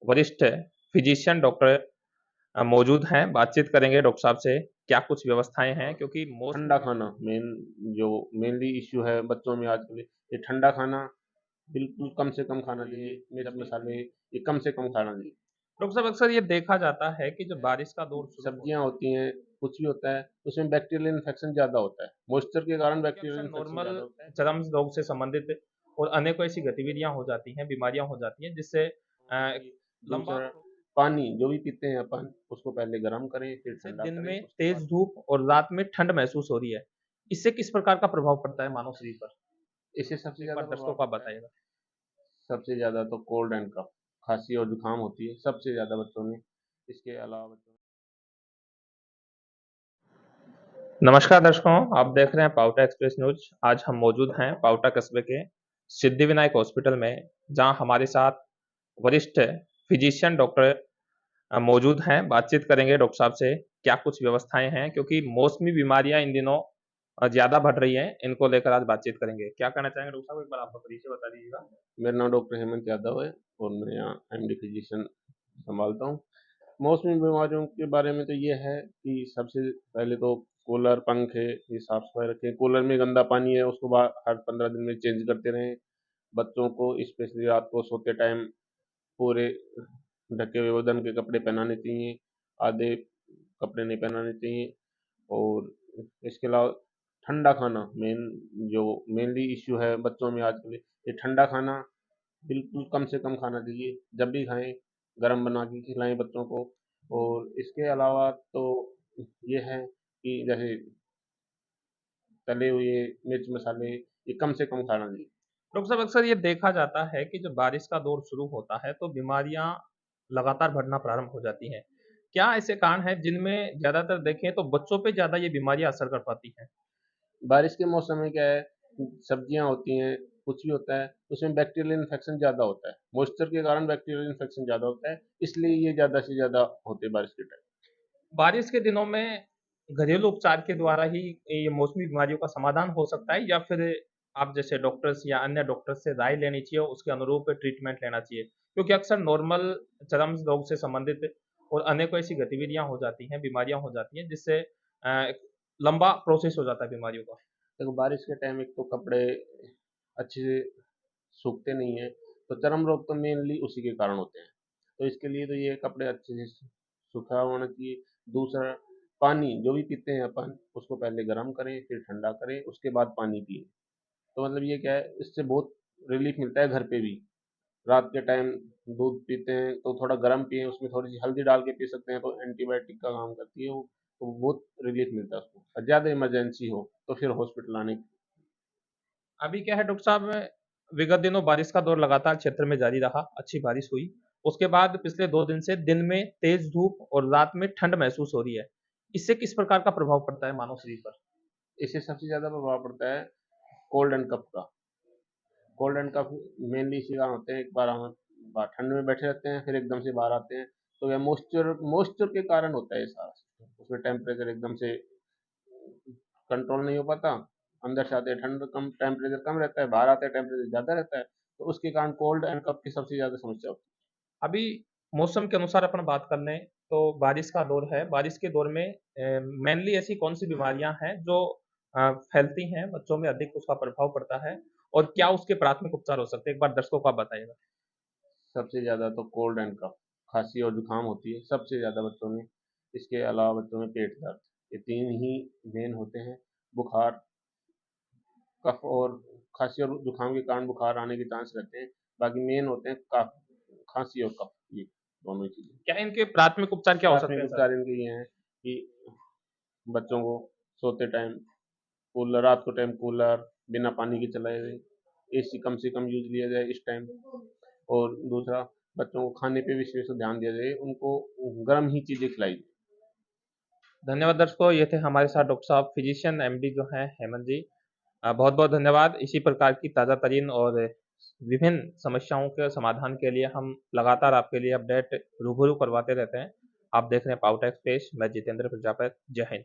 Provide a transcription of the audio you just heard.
वरिष्ठ physician doctor मौजूद हैं, बातचीत करेंगे डॉक्टर साहब से, क्या कुछ व्यवस्थाएँ हैं क्योंकि ठंडा मौसमी खाना जो मेनली इश्यू है बच्चों में आजकल, ये ठंडा खाना बिल्कुल कम से कम खाना चाहिए। मिर्च मसाले ये कम से कम खाना चाहिए। डॉक्टर साहब अक्सर ये देखा जाता है कि जब बारिश का दौर शुरू सब्जियां होता है होती हैं, कुछ भी होता है, उसमें बैक्टीरियल इन्फेक्शन ज़्यादा होता है। मॉइस्चर के कारण कि बैक्टीरियल अक्सर इन्फेक्शन नॉर्मल ज़्यादा होता है। चरम रोग से संबंधित और अनेकों ऐसी गतिविधियाँ हो जाती हैं, बीमारियाँ हो जाती हैं जिससे एक लंबा दूसरा, पानी जो भी पीते हैं अपन, उसको पहले गर्म करें, फिर जैसे ठंडा दिन करें, में उसके तेज बाद धूप और रात में ठंड महसूस हो रही है, इससे किस प्रकार का प्रभाव पड़ता है मानव शरीर पर? इससे सबसे एक बार ज़्यादा दर्शकों प्रभाव को आप पड़ता है। बताइएगा। सबसे ज़्यादा तो कोल्ड एंड कफ, खाँसी और जुकाम होती है, सबसे ज़्यादा बच्चों में। इसके अलावा बच्चों नमस्कार दर्शकों, आप देख रहे हैं पाउटा एक्सप्रेस न्यूज़। आज हम मौजूद हैं पाउटा कस्बे के सिद्धिविनायक हॉस्पिटल में, जहां हमारे साथ वरिष्ठ फिजिशियन डॉक्टर मौजूद हैं। बातचीत करेंगे डॉक्टर साहब से, क्या कुछ व्यवस्थाएँ हैं क्योंकि मौसमी बीमारियाँ इन दिनों ज़्यादा बढ़ रही हैं, इनको लेकर आज बातचीत करेंगे। क्या कहना चाहेंगे डॉक्टर साहब? एक बार आपका परिचय बता दीजिएगा। मेरा नाम डॉक्टर हेमंत यादव है और मैं यहाँ एमडी फिजिशियन संभालता हूँ। मौसमी बीमारियों के बारे में तो ये है कि सबसे पहले तो कूलर, पंखे ये साफ सफाई रखें। कूलर में गंदा पानी है, उसको हर 15 दिन में चेंज करते रहें। बच्चों को स्पेशली रात को सोते टाइम पूरे ढके हुए बदन के कपड़े पहनाने चाहिए, आधे कपड़े नहीं पहनाने चाहिए। और इसके अलावा ठंडा खाना जो मेनली इश्यू है बच्चों में आजकल, ये ठंडा खाना बिल्कुल कम से कम खाना चाहिए। जब भी खाएं गर्म बना के खिलाएं बच्चों को। और इसके अलावा तो ये है कि जैसे तले हुए मिर्च मसाले ये कम से कम खाना चाहिए। डॉक्टर साहब अक्सर ये देखा जाता है कि जब बारिश का दौर शुरू होता है, तो बीमारियाँ लगातार बढ़ना प्रारंभ हो जाती हैं। क्या ऐसे कारण हैं जिनमें ज़्यादातर देखें तो बच्चों पे ज़्यादा ये बीमारियाँ असर कर पाती हैं? बारिश के मौसम में क्या है, सब्जियां होती हैं, कुछ भी होता है, उसमें बैक्टीरियल इन्फेक्शन ज़्यादा होता है। मॉइस्चर के कारण बैक्टीरियल इन्फेक्शन ज़्यादा होता है, इसलिए ये ज़्यादा से ज़्यादा होते हैं बारिश के टाइम। बारिश के दिनों में घरेलू उपचार के द्वारा ही ये मौसमी बीमारियों का समाधान हो सकता है या फिर आप जैसे डॉक्टर्स या अन्य डॉक्टर्स से राय लेनी चाहिए और उसके अनुरूप ट्रीटमेंट लेना चाहिए? क्योंकि अक्सर नॉर्मल चरम रोग से संबंधित और अनेकों ऐसी गतिविधियाँ हो जाती हैं, बीमारियाँ हो जाती हैं जिससे एक लंबा प्रोसेस हो जाता है बीमारियों का। देखो बारिश के टाइम एक तो कपड़े अच्छे से सूखते नहीं हैं, तो चर्म रोग तो मेनली उसी के कारण होते हैं। तो इसके लिए तो ये कपड़े अच्छे से सूखा होना चाहिए। दूसरा, पानी जो भी पीते हैं अपन, उसको पहले गर्म करें, फिर ठंडा करें, उसके बाद पानी पिएँ। तो मतलब ये क्या है, इससे बहुत रिलीफ मिलता है घर पे भी। रात के टाइम दूध पीते हैं तो थोड़ा गर्म पिएँ, उसमें थोड़ी-सी हल्दी डाल के पी सकते हैं, तो एंटीबायोटिक का काम करती है वो, तो बहुत रिलीफ मिलता है उसको। और ज़्यादा इमरजेंसी हो, तो फिर हॉस्पिटल आने। अभी क्या है डॉक्टर साहब, विगत दिनों बारिश का दौर लगातार क्षेत्र में जारी रहा, अच्छी बारिश हुई। उसके बाद पिछले 2 दिन से दिन में तेज़ धूप और रात में ठंड महसूस हो रही है। इससे किस प्रकार का प्रभाव पड़ता है मानव शरीर पर? इससे सबसे ज़्यादा प्रभाव पड़ता है कोल्ड एंड कफ का। कोल्ड एंड कफ मेनली इसी कारण होते हैं। एक बार हम ठंड में बैठे रहते हैं, फिर एकदम से बाहर आते हैं, तो यह मॉइस्चर मॉइस्चर के कारण होता है ये सारा सिस्टम। उसमें टेम्परेचर एकदम से कंट्रोल नहीं हो पाता। अंदर से आते हैं ठंड कम, टेम्परेचर कम रहता है, बाहर आते हैं टेम्परेचर ज़्यादा रहता है, तो उसके कारण कोल्ड एंड कफ की सबसे ज़्यादा समस्या होती अभी मौसम के अनुसार अपन बात कर लें, तो बारिश का दौर है। बारिश के दौर में मेनली ऐसी कौन-सी बीमारियाँ हैं जो फैलती हैं, बच्चों में अधिक उसका प्रभाव पड़ता है और क्या उसके प्राथमिक उपचार हो सकते हैं? एक बार दर्शकों को आप बताइएगा। है। सबसे ज़्यादा तो कोल्ड एंड कफ, खांसी और जुकाम होती है सबसे ज़्यादा बच्चों में। इसके अलावा बच्चों में पेट दर्द, ये तीन ही मेन होते हैं। बुखार, कफ और खांसी और जुकाम के कारण बुखार आने के चांस रहते हैं। बाकी मेन होते हैं कफ, खांसी और कफ, ये दोनों ही चीज़ें। क्या इनके प्राथमिक उपचार क्या हो सकते प्राथमिक हैं सर? उपचार इनके ये हैं कि बच्चों को सोते टाइम कूलर, रात को टाइम कूलर बिना पानी के चलाए हुए, एसी कम से कम यूज लिया जाए इस टाइम। और दूसरा, बच्चों को खाने पे विशेष ध्यान दिया जाए, उनको गर्म ही चीज़ें खिलाई जाए। धन्यवाद दर्शकों, ये थे हमारे साथ डॉक्टर साहब फिजिशियन एमडी जो हैं हेमंत जी। बहुत-बहुत धन्यवाद। इसी प्रकार की ताज़ा-तरीन और विभिन्न समस्याओं के समाधान के लिए हम लगातार आपके लिए अपडेट रूबरू करवाते रहते हैं। आप देख रहे हैं पाउटा एक्सप्रेस, मैं जितेंद्र प्रजापति। जय हिंद।